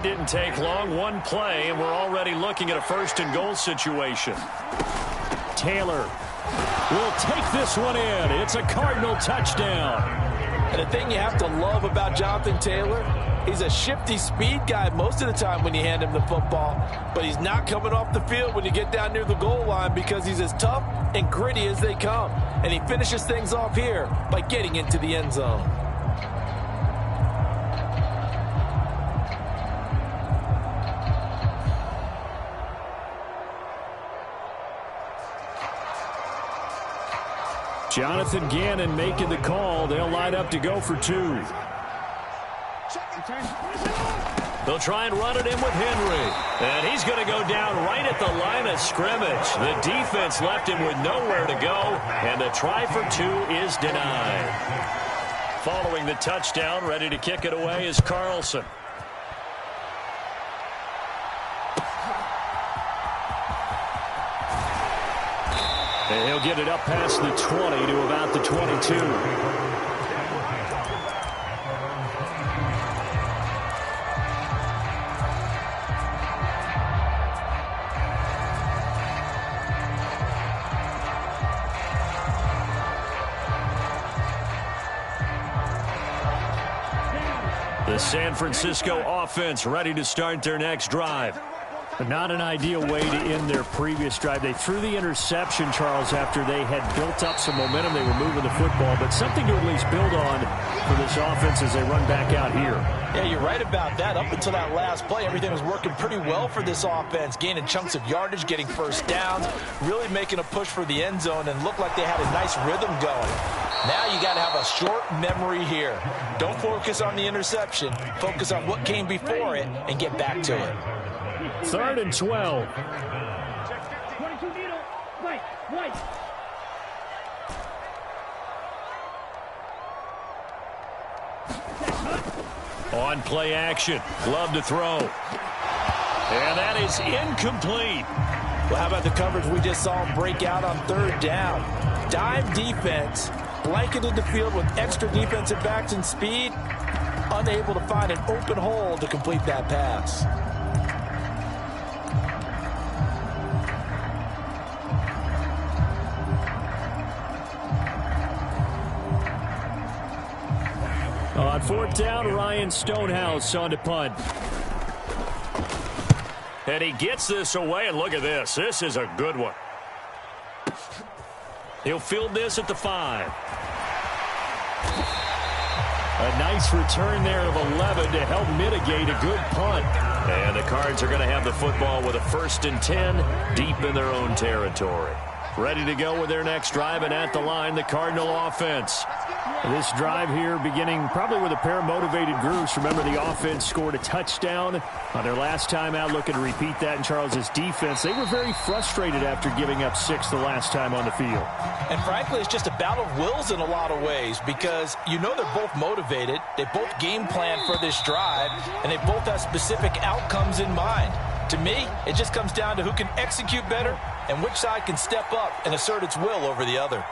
didn't take long. One play, and we're already looking at a first-and-goal situation. Taylor will take this one in. It's a Cardinal touchdown. And the thing you have to love about Jonathan Taylor, he's a shifty speed guy most of the time when you hand him the football, but he's not coming off the field when you get down near the goal line because he's as tough and gritty as they come. And he finishes things off here by getting into the end zone. Jonathan Gannon making the call. They'll line up to go for two. They'll try and run it in with Henry. And he's going to go down right at the line of scrimmage. The defense left him with nowhere to go. And the try for two is denied. Following the touchdown, ready to kick it away is Carlson. And he'll get it up past the 20 to about the 22. The San Francisco offense ready to start their next drive. But not an ideal way to end their previous drive. They threw the interception, Charles, after they had built up some momentum. They were moving the football, but something to at least build on for this offense as they run back out here. Yeah, you're right about that. Up until that last play, everything was working pretty well for this offense, gaining chunks of yardage, getting first downs, really making a push for the end zone, and looked like they had a nice rhythm going. Now you got to have a short memory here. Don't focus on the interception. Focus on what came before it and get back to it. 3rd and 12. On play action. Love to throw. And that is incomplete. Well, how about the coverage we just saw him break out on 3rd down? Dime defense, blanketed the field with extra defensive backs and speed, unable to find an open hole to complete that pass. On 4th down, Ryan Stonehouse on to punt. And he gets this away, and look at this. This is a good one. He'll field this at the 5. A nice return there of 11 to help mitigate a good punt. And the Cards are going to have the football with a 1st and 10 deep in their own territory. Ready to go with their next drive, and at the line, the Cardinal offense. This drive here beginning probably with a pair of motivated groups. Remember, the offense scored a touchdown on their last time out, looking to repeat that in Charles's defense. They were very frustrated after giving up 6 the last time on the field. And frankly, it's just a battle of wills in a lot of ways because you know they're both motivated. They both game plan for this drive, and they both have specific outcomes in mind. To me, it just comes down to who can execute better and which side can step up and assert its will over the other.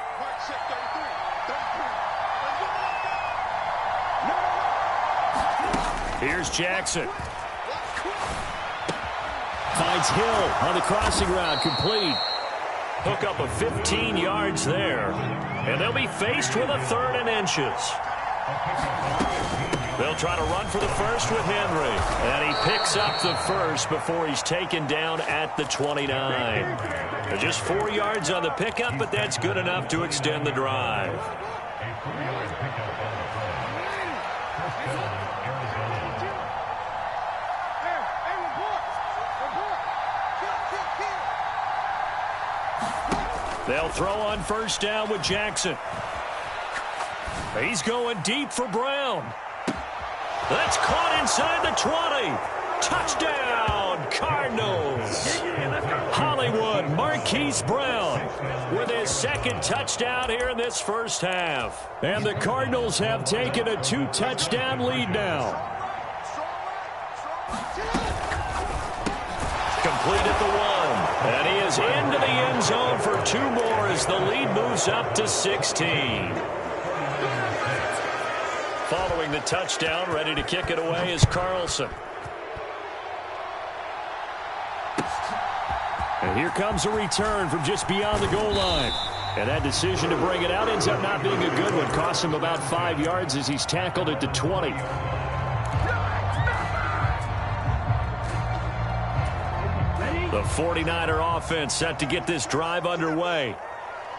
Here's Jackson. Finds Hill on the crossing route, complete. Hook up of 15 yards there. And they'll be faced with a 3rd and inches. They'll try to run for the first with Henry. And he picks up the first before he's taken down at the 29. Just 4 yards on the pickup, but that's good enough to extend the drive. They'll throw on 1st down with Jackson. He's going deep for Brown. That's caught inside the 20. Touchdown, Cardinals. Hollywood Marquise Brown with his 2nd touchdown here in this first half. And the Cardinals have taken a 2-touchdown lead now. Complete at the 1. And he is into the end zone for 2 more as the lead moves up to 16. Following the touchdown, ready to kick it away is Carlson. And here comes a return from just beyond the goal line. And that decision to bring it out ends up not being a good one. Costs him about 5 yards as he's tackled at the 20. The 49er offense set to get this drive underway.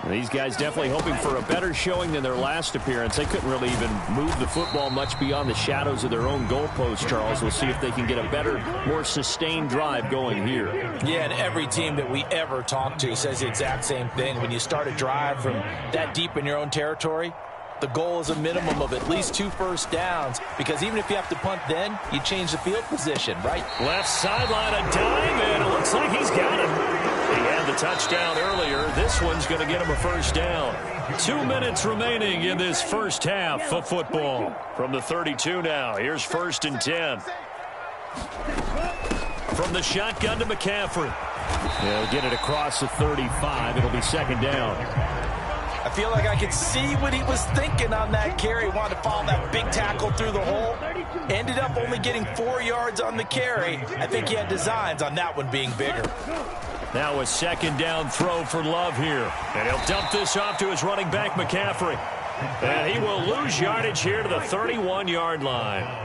These guys definitely hoping for a better showing than their last appearance. They couldn't really even move the football much beyond the shadows of their own goalpost, Charles. We'll see if they can get a better, more sustained drive going here. Yeah, and every team that we ever talk to says the exact same thing. When you start a drive from that deep in your own territory, the goal is a minimum of at least 2 first downs, because even if you have to punt then, you change the field position, right? Left sideline, a dime, and it looks like he's got him. He had the touchdown earlier. This one's going to get him a first down. 2 minutes remaining in this first half of football. From the 32 now, here's 1st and 10. From the shotgun to McCaffrey. He'll get it across the 35. It'll be 2nd down. I feel like I could see what he was thinking on that carry. He wanted to follow that big tackle through the hole. Ended up only getting 4 yards on the carry. I think he had designs on that one being bigger. Now a 2nd down throw for Love here. And he'll dump this off to his running back, McCaffrey. And he will lose yardage here to the 31-yard line.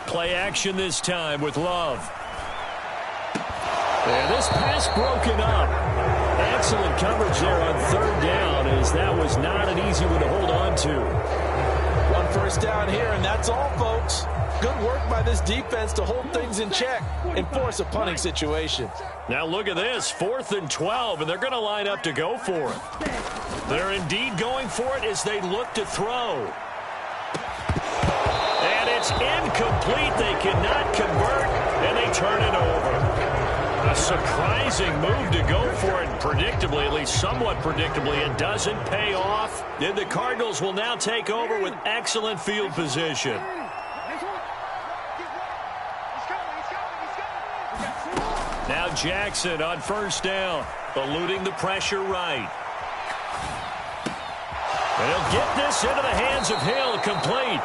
Play action this time with Love. And this pass broken up. Excellent coverage there on 3rd down, as that was not an easy one to hold on to. 1 first down here, and that's all, folks. Good work by this defense to hold things in check and force a punting situation. Now look at this, 4th and 12, and they're going to line up to go for it. They're indeed going for it as they look to throw. And it's incomplete. They cannot convert, and they turn it over. A surprising move to go for it, predictably, at least somewhat predictably. It doesn't pay off. Then the Cardinals will now take over with excellent field position. Now Jackson on 1st down, eluding the pressure right. And he'll get this into the hands of Hill, complete.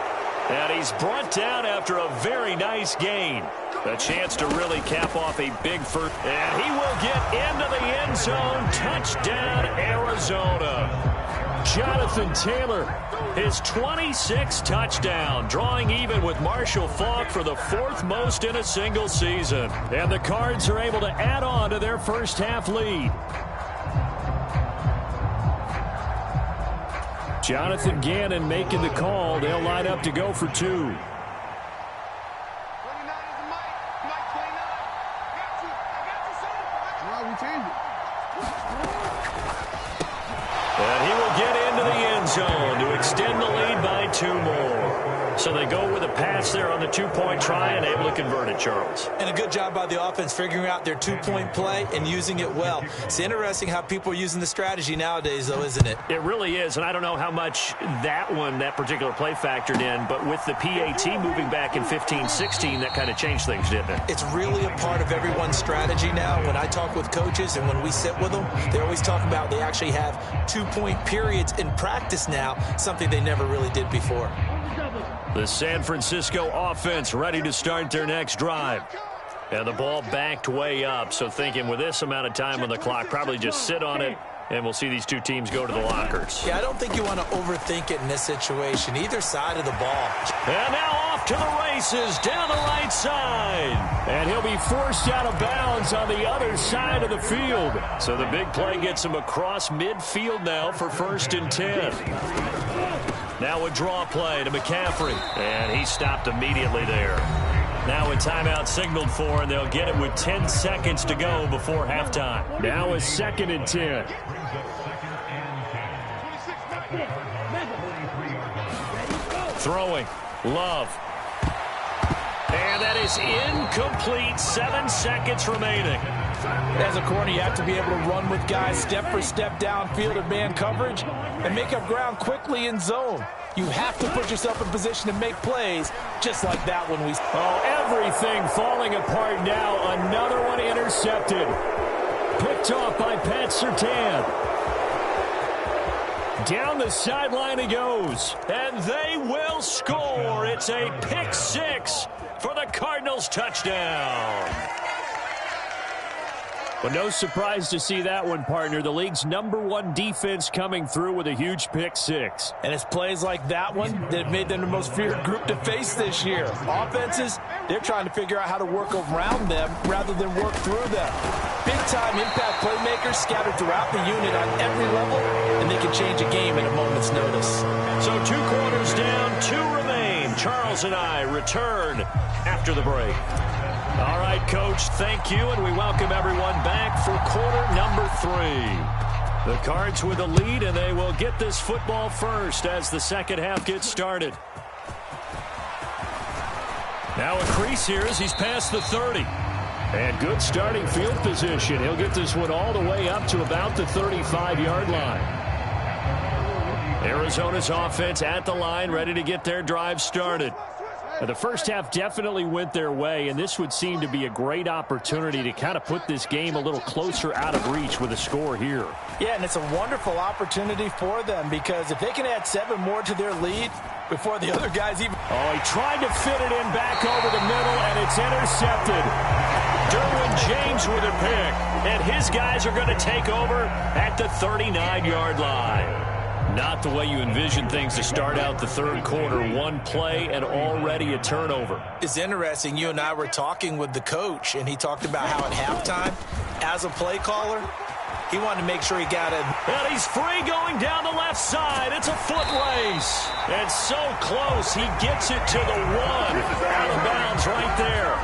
And he's brought down after a very nice gain. A chance to really cap off a big first. And he will get into the end zone. Touchdown, Arizona. Jonathan Taylor, his 26th touchdown, drawing even with Marshall Faulk for the 4th most in a single season. And the Cards are able to add on to their first half lead. Jonathan Gannon making the call. They'll line up to go for 2. And he will get into the end zone to extend the lead by 2 more. So they go with a pass there on the 2-point try and able to convert it, Charles. And a good job by the offense figuring out their 2-point play and using it well. It's interesting how people are using the strategy nowadays, though, isn't it? It really is, and I don't know how much that particular play factored in, but with the PAT moving back in 15-16, that kind of changed things, didn't it? It's really a part of everyone's strategy now. When I talk with coaches and when we sit with them, they always talk about they actually have 2-point periods in practice now, something they never really did before. The San Francisco offense ready to start their next drive. And the ball backed way up, so thinking with this amount of time on the clock, probably just sit on it, and we'll see these 2 teams go to the lockers. Yeah, I don't think you want to overthink it in this situation, either side of the ball. And now off to the races, down the right side. And he'll be forced out of bounds on the other side of the field. So the big play gets him across midfield now for 1st and 10. Now a draw play to McCaffrey, and he stopped immediately there. Now a timeout signaled for, and they'll get it with 10 seconds to go before halftime. Now a 2nd and 10. Throwing, Love. And that is incomplete, 7 seconds remaining. As a corner, you have to be able to run with guys step for step downfield in man coverage and make up ground quickly in zone. You have to put yourself in position to make plays, just like that one we... Oh, everything falling apart now. Another one intercepted. Picked off by Pat Surtain. Down the sideline he goes. And they will score. It's a pick six for the Cardinals touchdown. But no surprise to see that one, partner. The league's #1 defense coming through with a huge pick six. And it's plays like that one that made them the most feared group to face this year. Offenses, they're trying to figure out how to work around them rather than work through them. Big-time impact playmakers scattered throughout the unit on every level, and they can change a game at a moment's notice. So 2 quarters down, 2 remain. Charles and I return after the break. All right, Coach, thank you, and we welcome everyone back for quarter number 3. The Cards with a lead, and they will get this football first as the second half gets started. Now a crease here as he's past the 30. And good starting field position. He'll get this one all the way up to about the 35-yard line. Arizona's offense at the line, ready to get their drive started. Now, the first half definitely went their way, and this would seem to be a great opportunity to kind of put this game a little closer out of reach with a score here. Yeah, and it's a wonderful opportunity for them because if they can add 7 more to their lead before the other guys even... Oh, he tried to fit it in back over the middle, and it's intercepted. Derwin James with a pick, and his guys are going to take over at the 39-yard line. Not the way you envision things to start out the third quarter. 1 play and already a turnover. It's interesting. You and I were talking with the coach, and he talked about how at halftime, as a play caller, he wanted to make sure he got it. And he's free going down the left side. It's a foot race. And so close. He gets it to the 1. Out of bounds right there.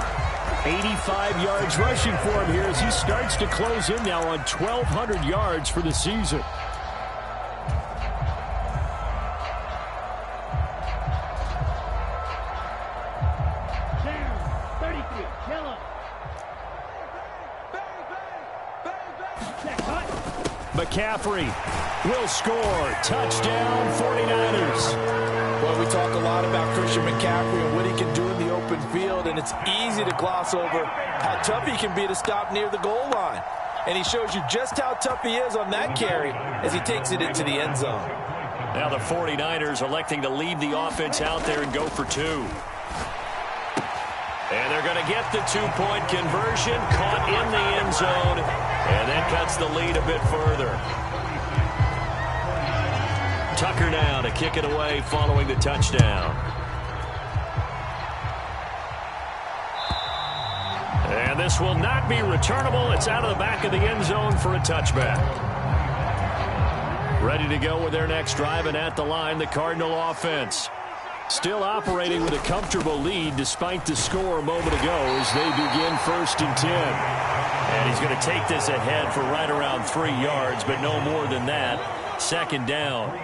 85 yards rushing for him here as he starts to close in now on 1,200 yards for the season. McCaffrey will score. Touchdown, 49ers. Well, we talk a lot about Christian McCaffrey and what he can do in the open field, and it's easy to gloss over how tough he can be to stop near the goal line. And he shows you just how tough he is on that carry as he takes it into the end zone. Now the 49ers electing to leave the offense out there and go for 2. And they're going to get the 2-point conversion, caught in the end zone, and that cuts the lead a bit further. Tucker now to kick it away following the touchdown. And this will not be returnable. It's out of the back of the end zone for a touchback. Ready to go with their next drive, and at the line, the Cardinal offense. Still operating with a comfortable lead despite the score a moment ago as they begin 1st and 10. And he's going to take this ahead for right around 3 yards, but no more than that. 2nd down.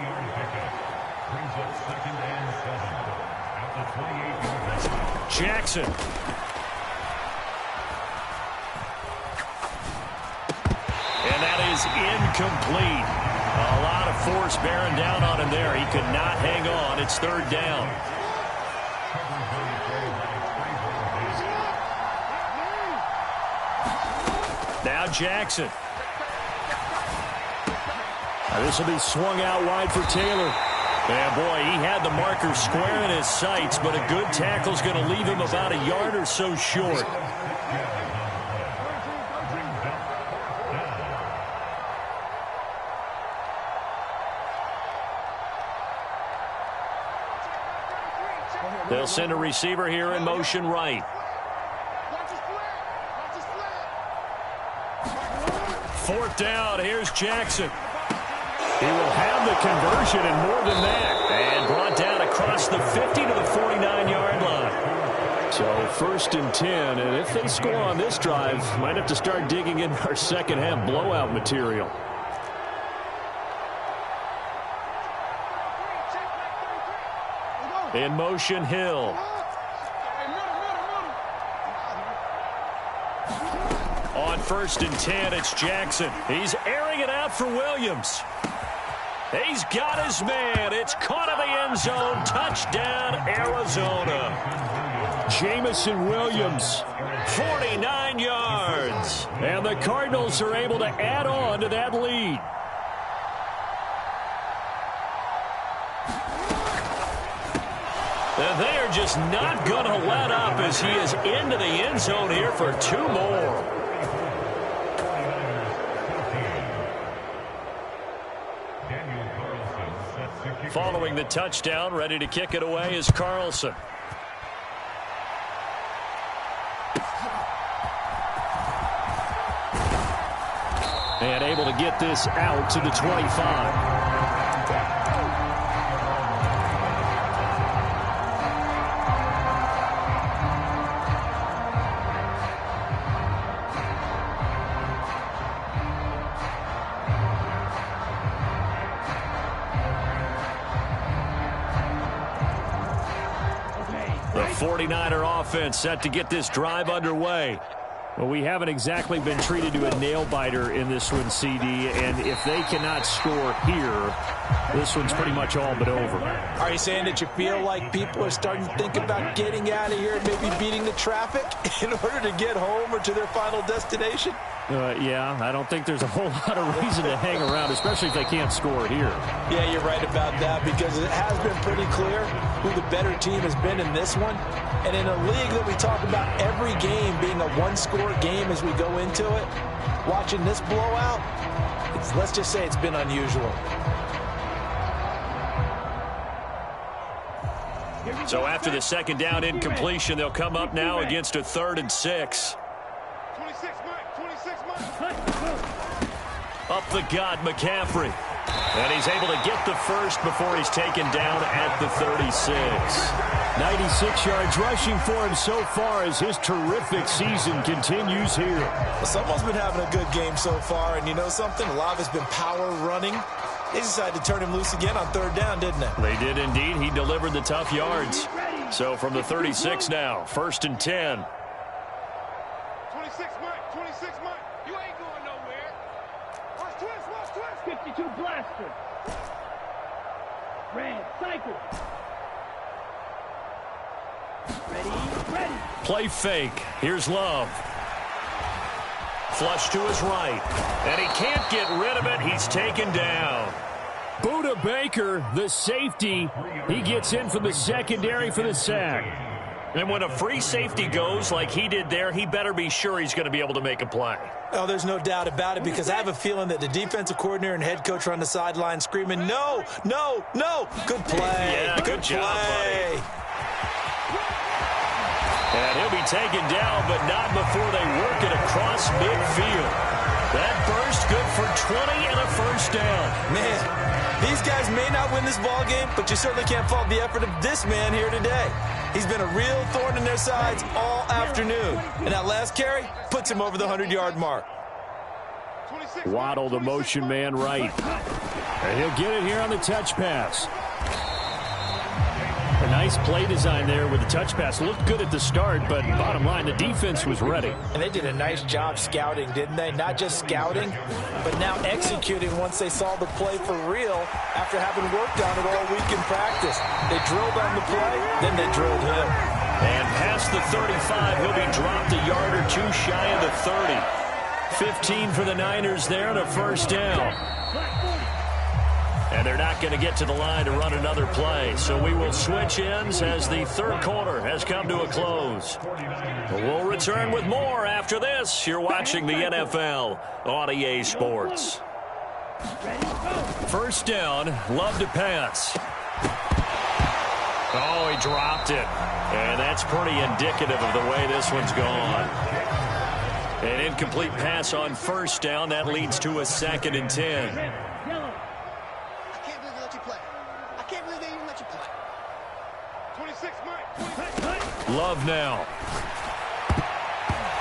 Jackson. And that is incomplete. A lot of force bearing down on him there. He could not hang on. It's 3rd down. Now Jackson. This will be swung out wide for Taylor. And boy, he had the marker square in his sights, but a good tackle is going to leave him about a yard or so short. They'll send a receiver here in motion right. 4th down. Here's Jackson. He will have the conversion and more than that. And brought down across the 50 to the 49-yard line. So 1st and 10. And if they score on this drive, might have to start digging in our second half blowout material. In motion, Hill. On first and 10. It's Jackson. He's airing it out for Williams. He's got his man. It's caught in the end zone. Touchdown, Arizona. Jamison Williams, 49 yards. And the Cardinals are able to add on to that lead. And they are just not going to let up as he is into the end zone here for 2 more. Following the touchdown, ready to kick it away is Carlson. And able to get this out to the 25. The 49er offense set to get this drive underway. Well, we haven't exactly been treated to a nail-biter in this one, CD, and if they cannot score here, this one's pretty much all but over. Are you saying that you feel like people are starting to think about getting out of here and maybe beating the traffic in order to get home or to their final destination? Yeah, I don't think there's a whole lot of reason to hang around, especially if they can't score here. Yeah, you're right about that because it has been pretty clear who the better team has been in this one. And in a league that we talk about every game being a one-score game as we go into it, watching this blowout, let's just say it's been unusual. So after the second down incompletion, they'll come up now against a 3rd and 6. 26 Mike. Up the gut, McCaffrey. And he's able to get the first before he's taken down at the 36. 96 yards rushing for him so far as his terrific season continues here. Well, someone's been having a good game so far, and you know something? A lot of it's been power running. They decided to turn him loose again on 3rd down, didn't they? They did indeed. He delivered the tough yards. So from the 36 now, 1st and 10. 26 Mike. You ain't going nowhere. Watch twist. 52 blaster. Red, cycle. Ready. Play fake. Here's Love. Flush to his right. And he can't get rid of it. He's taken down. Buda Baker, the safety. He gets in from the secondary for the sack. And when a free safety goes like he did there, he better be sure he's going to be able to make a play. Oh, there's no doubt about it because I have a feeling that the defensive coordinator and head coach are on the sideline screaming, no. Good play. Yeah, good job, buddy. And he'll be taken down, but not before they work it across midfield. That burst good for 20 and a first down. Man, these guys may not win this ball game, but you certainly can't fault the effort of this man here today. He's been a real thorn in their sides all afternoon. And that last carry puts him over the 100-yard mark. Waddle, the motion man right. And he'll get it here on the touch pass. A nice play design there with the touch pass. Looked good at the start, but bottom line, the defense was ready. And they did a nice job scouting, didn't they? Not just scouting, but now executing once they saw the play for real after having worked on it all week in practice. They drilled on the play, then they drilled him. And past the 35, he'll be dropped a yard or two shy of the 30. 15 for the Niners there and a first down. And they're not going to get to the line to run another play. So we will switch ends as the third quarter has come to a close. We'll return with more after this. You're watching the NFL on EA Sports. First down, Love to pass. Oh, he dropped it. And that's pretty indicative of the way this one's gone. An incomplete pass on first down. That leads to a 2nd and 10. Love now.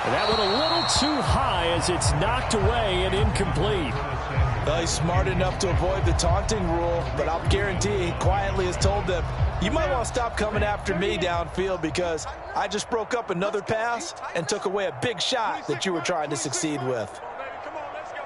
That one a little too high as it's knocked away and incomplete. Well, he's smart enough to avoid the taunting rule, but I'll guarantee he quietly has told them, you might want to stop coming after me downfield because I just broke up another pass and took away a big shot that you were trying to succeed with. Come on, let's go.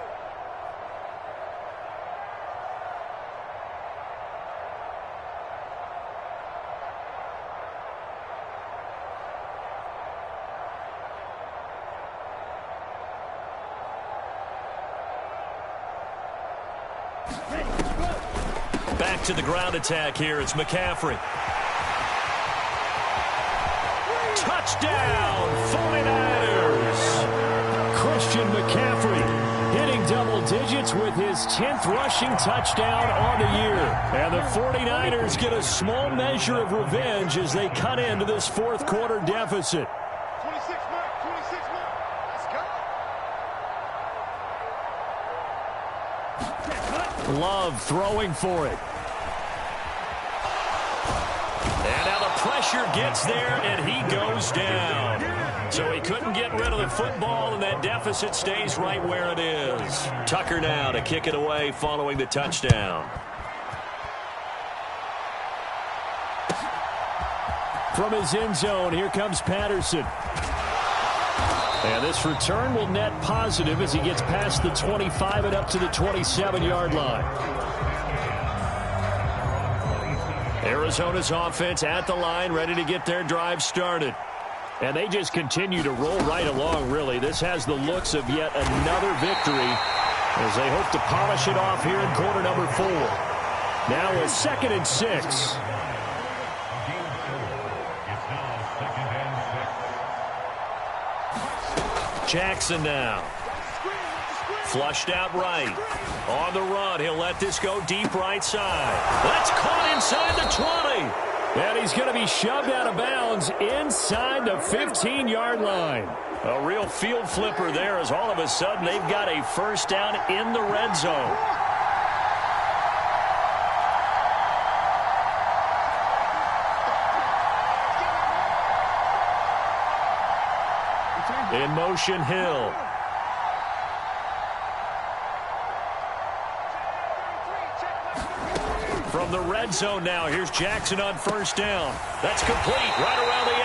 Back to the ground attack here. It's McCaffrey. Touchdown, 49ers. Christian McCaffrey hitting double digits with his 10th rushing touchdown on the year. And the 49ers get a small measure of revenge as they cut into this fourth quarter deficit. 26 mark, 26 mark. Let's go. Love throwing for it. And now the pressure gets there, and he goes down. So he couldn't get rid of the football, and that deficit stays right where it is. Tucker now to kick it away following the touchdown. From his end zone, here comes Patterson. And this return will net positive as he gets past the 25 and up to the 27-yard line. Arizona's offense at the line, ready to get their drive started. And they just continue to roll right along, really. This has the looks of yet another victory as they hope to polish it off here in quarter number 4. Now a 2nd and 6. Jackson now. Flushed out right. On the run, he'll let this go deep right side. That's caught inside the 20. And he's going to be shoved out of bounds inside the 15-yard line. A real field flipper there as all of a sudden they've got a first down in the red zone. In motion, Hill. From the red zone now, here's Jackson on first down. That's complete, right around the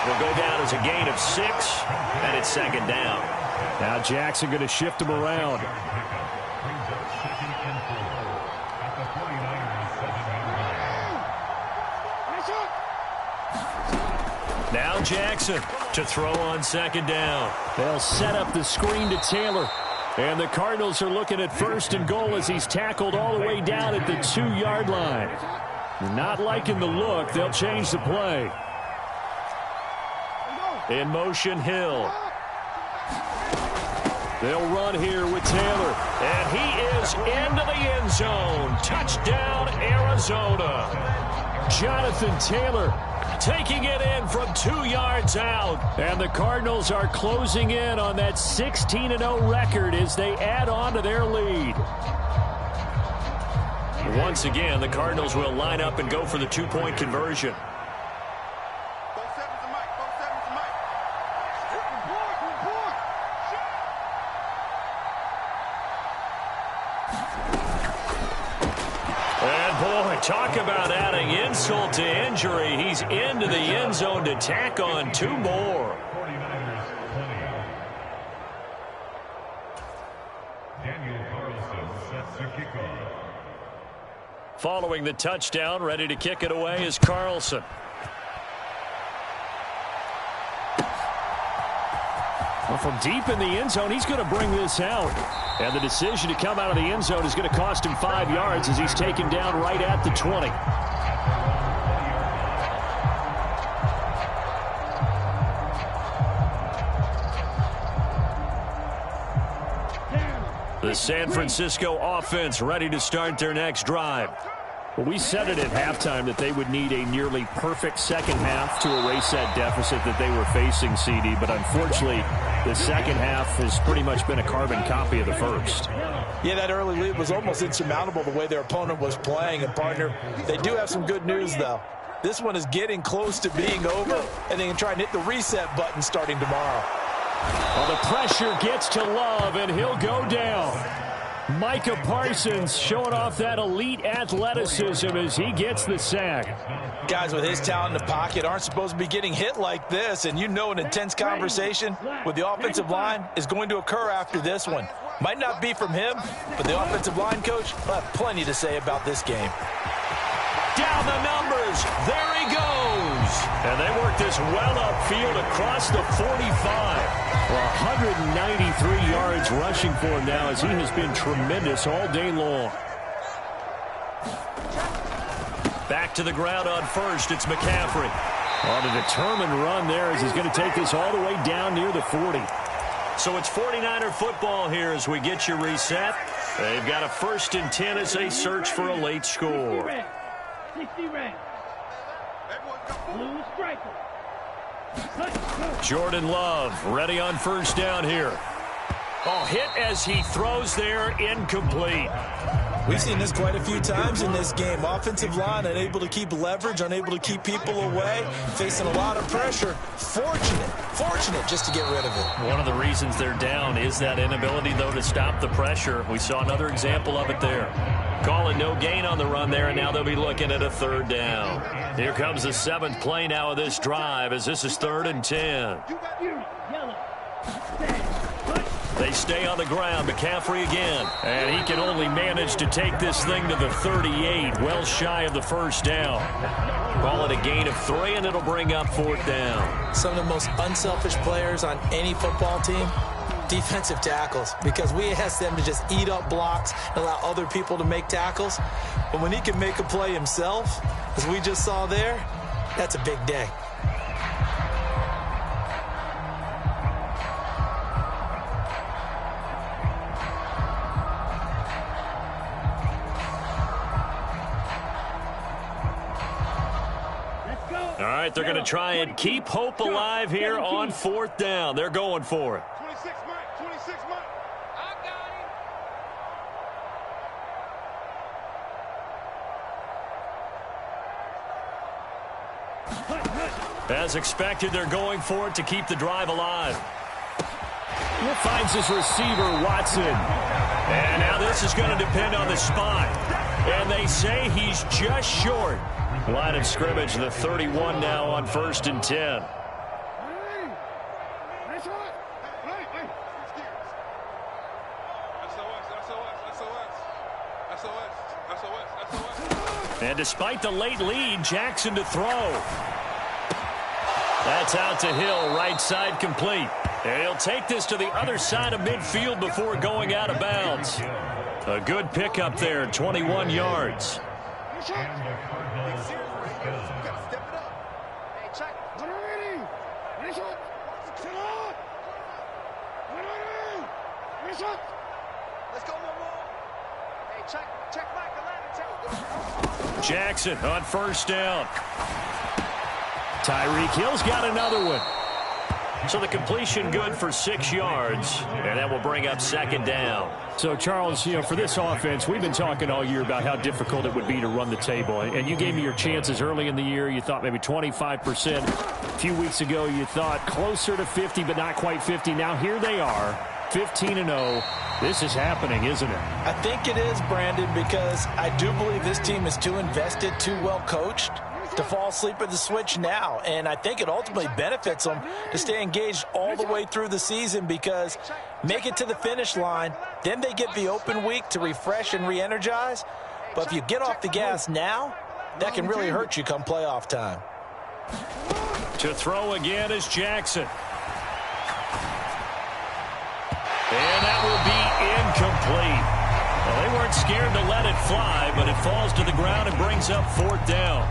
8. Will go down as a gain of 6, and it's 2nd down. Now Jackson going to shift him around. Now Jackson to throw on 2nd down. They'll set up the screen to Taylor. And the Cardinals are looking at 1st and goal as he's tackled all the way down at the 2-yard line. Not liking the look. They'll change the play. In motion, Hill. They'll run here with Taylor. And he is into the end zone. Touchdown, Arizona. Jonathan Taylor taking it in from 2 yards out. And the Cardinals are closing in on that 16-0 record as they add on to their lead. Once again, the Cardinals will line up and go for the 2-point conversion. Talk about adding insult to injury. He's into the end zone to tack on 2 more. Following the touchdown, ready to kick it away is Carlson. Well, from deep in the end zone, he's going to bring this out. And the decision to come out of the end zone is going to cost him 5 yards as he's taken down right at the 20. The San Francisco offense ready to start their next drive. Well, we said it at halftime that they would need a nearly perfect second half to erase that deficit that they were facing, CD. But unfortunately, the second half has pretty much been a carbon copy of the first. Yeah, that early lead was almost insurmountable the way their opponent was playing. And, partner, they do have some good news, though. This one is getting close to being over, and they can try and hit the reset button starting tomorrow. Well, the pressure gets to Love, and he'll go down. Micah Parsons showing off that elite athleticism as he gets the sack. Guys with his talent in the pocket aren't supposed to be getting hit like this, and you know an intense conversation with the offensive line is going to occur after this one. Might not be from him, but the offensive line coach will have plenty to say about this game. Down the numbers. There he goes. And they work this well upfield across the 45. 193 yards rushing for him now as he has been tremendous all day long. Back to the ground on first. It's McCaffrey. On a determined run there as he's going to take this all the way down near the 40. So it's 49er football here as we get you reset. They've got a 1st and 10 as they search for a late score. 60 Rams. Blue striker. Jordan Love ready on 1st down here. Oh, hit as he throws there, incomplete. We've seen this quite a few times in this game. Offensive line unable to keep leverage, unable to keep people away, facing a lot of pressure. Fortunate just to get rid of it. One of the reasons they're down is that inability, though, to stop the pressure. We saw another example of it there. Calling no gain on the run there, and now they'll be looking at a 3rd down. Here comes the 7th play now of this drive as this is 3rd and 10. They stay on the ground. McCaffrey again. And he can only manage to take this thing to the 38, well shy of the 1st down. Call it a gain of 3, and it'll bring up 4th down. Some of the most unselfish players on any football team, defensive tackles, because we ask them to just eat up blocks and allow other people to make tackles. But when he can make a play himself, as we just saw there, that's a big day. All right, they're going to try and keep hope alive here on 4th down. They're going for it. 26 Mike, 26 Mike. I got him. As expected, they're going for it to keep the drive alive. He finds his receiver, Watson. And now this is going to depend on the spot. And they say he's just short. Line of scrimmage, the 31 now on 1st and 10. And despite the late lead, Jackson to throw. That's out to Hill, right side complete. And he'll take this to the other side of midfield before going out of bounds. A good pickup there, 21 yards. Jackson on 1st down. Tyreek Hill's got another one. So the completion good for 6 yards, and that will bring up 2nd down. So, Charles, you know, for this offense, we've been talking all year about how difficult it would be to run the table. And you gave me your chances early in the year. You thought maybe 25%. A few weeks ago, you thought closer to 50, but not quite 50. Now here they are, 15-0. This is happening, isn't it? I think it is, Brandon, because I do believe this team is too invested, too well coached to fall asleep at the switch now. And I think it ultimately benefits them to stay engaged all the way through the season, because make it to the finish line, then they get the open week to refresh and re-energize. But if you get off the gas now, that can really hurt you come playoff time. To throw again is Jackson. And that will be incomplete. Well, they weren't scared to let it fly, but it falls to the ground and brings up 4th down.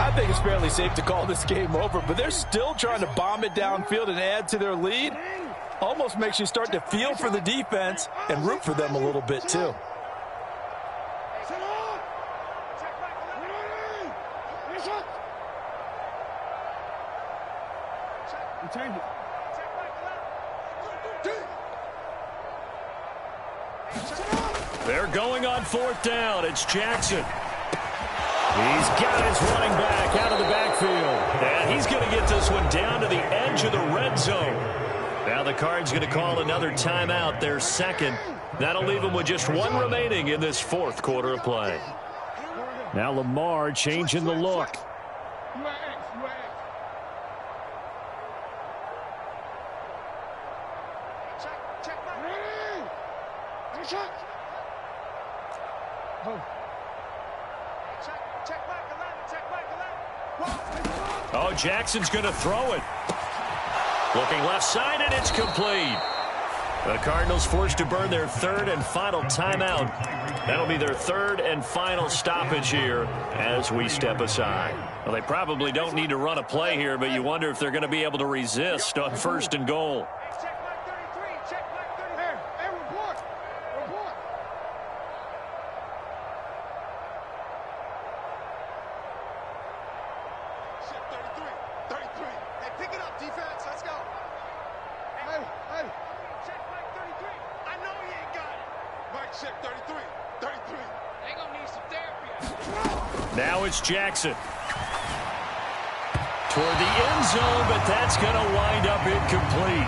I think it's fairly safe to call this game over, but they're still trying to bomb it downfield and add to their lead. Almost makes you start to feel for the defense and root for them a little bit, too. They're going on 4th down. It's Jackson. He's got his running back out of the backfield. And he's going to get this one down to the edge of the red zone. Now the Cards going to call another timeout, their 2nd. That'll leave them with just one remaining in this fourth quarter of play. Now Lamar changing the look. Oh, Jackson's going to throw it. Looking left side, and it's complete. The Cardinals forced to burn their third and final timeout. That'll be their third and final stoppage here as we step aside. Well, they probably don't need to run a play here, but you wonder if they're going to be able to resist on first and goal. Now it's Jackson. Toward the end zone, but that's going to wind up incomplete.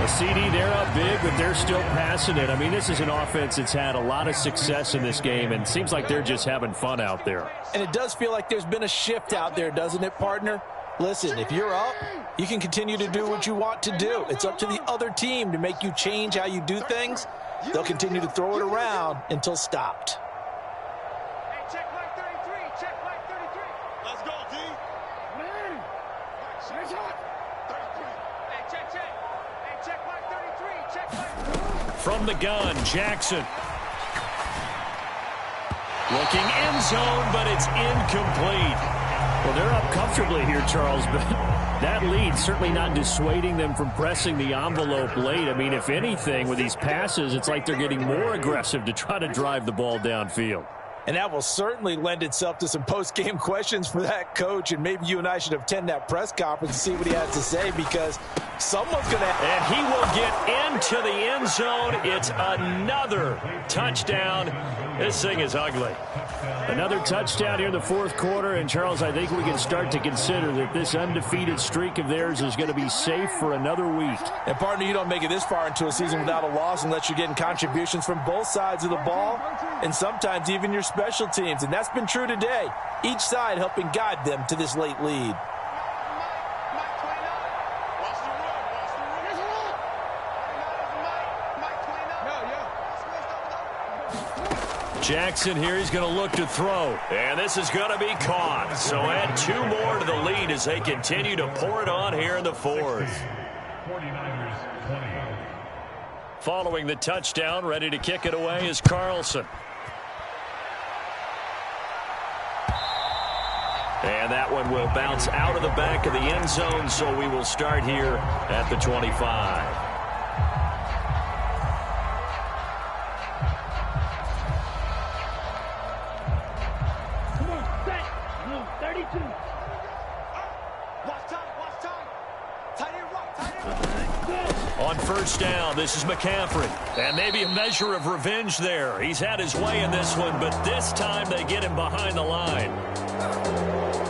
A CD, they're up big, but they're still passing it. I mean, this is an offense that's had a lot of success in this game, and it seems like they're just having fun out there. And it does feel like there's been a shift out there, doesn't it, partner? Listen, if you're up, you can continue to do what you want to do. It's up to the other team to make you change how you do things. They'll continue to throw it around until stopped. From the gun, Jackson. Looking end zone, but it's incomplete. Well, they're up comfortably here, Charles, but that lead certainly not dissuading them from pressing the envelope late. I mean, if anything, with these passes, it's like they're getting more aggressive to try to drive the ball downfield. And that will certainly lend itself to some post-game questions for that coach, and maybe you and I should attend that press conference and see what he has to say, because someone's going to... And he will get into the end zone. It's another touchdown. This thing is ugly. Another touchdown here in the fourth quarter, and Charles, I think we can start to consider that this undefeated streak of theirs is going to be safe for another week. And partner, you don't make it this far into a season without a loss unless you're getting contributions from both sides of the ball, and sometimes even your special teams, and that's been true today. Each side helping guide them to this late lead. Jackson here, he's going to look to throw. And this is going to be caught. So add two more to the lead as they continue to pour it on here in the fourth. 49ers 20. Following the touchdown, ready to kick it away is Carlson. And that one will bounce out of the back of the end zone, so we will start here at the 25. On first down, this is McCaffrey. And maybe a measure of revenge there. He's had his way in this one, but this time they get him behind the line.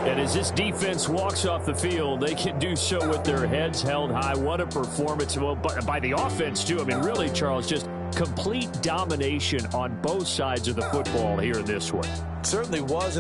And as this defense walks off the field, they can do so with their heads held high. What a performance by the offense, too. I mean, really, Charles, just complete domination on both sides of the football here in this one. Certainly was.